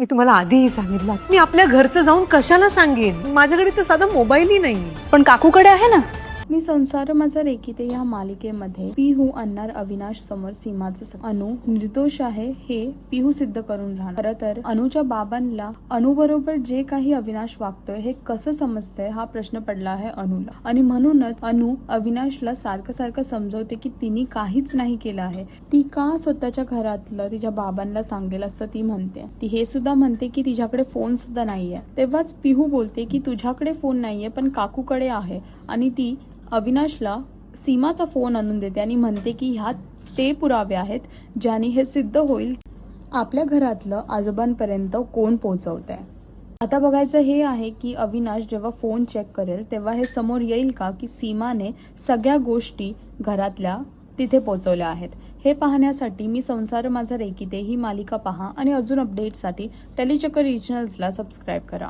मी तुम्हाला आधीही सांगितलं, मी आपल्या घरचं जाऊन कशाला सांगेन? माझ्याकडे तर साधा मोबाईलही नाही. पण काकूकडे आहे ना. मी संसार माझा रेकीते या मालिकेमध्ये पिहू आणणार अविनाश समोर सीमाचं अनु निर्दोष आहे हे पिहू सिद्ध करून राहणार. खरं तर अनुच्या बाबांना अनु बरोबर जे काही अविनाश वागतोय हे कसं समजतंय हा प्रश्न पडला आहे अनुला. आणि म्हणूनच अनु अविनाशला सारखं समजवते की तिने काहीच नाही केलं आहे. ती का स्वतःच्या घरातलं तिच्या बाबांना सांगेल असं ती म्हणते. ती हे सुद्धा म्हणते की तिच्याकडे फोन सुद्धा नाहीये. तेव्हाच पिहू बोलते की तुझ्याकडे फोन नाहीये पण काकूकडे आहे. आणि ती अविनाशला सीमाचा फोन आणून देते आणि म्हणते की ह्यात ते पुरावे आहेत ज्याने हे सिद्ध होईल आपल्या घरातलं आजोबांपर्यंत कोण पोहोचवत आहे. आता बघायचं हे आहे की अविनाश जेव्हा फोन चेक करेल तेव्हा हे समोर येईल का की सीमाने सगळ्या गोष्टी घरातल्या तिथे पोहोचवल्या आहेत. हे पाहण्यासाठी मी संसार माझा रेकीते ही मालिका पहा आणि अजून अपडेटसाठी टेलीचक्कर रिजनल्सला सबस्क्राईब करा.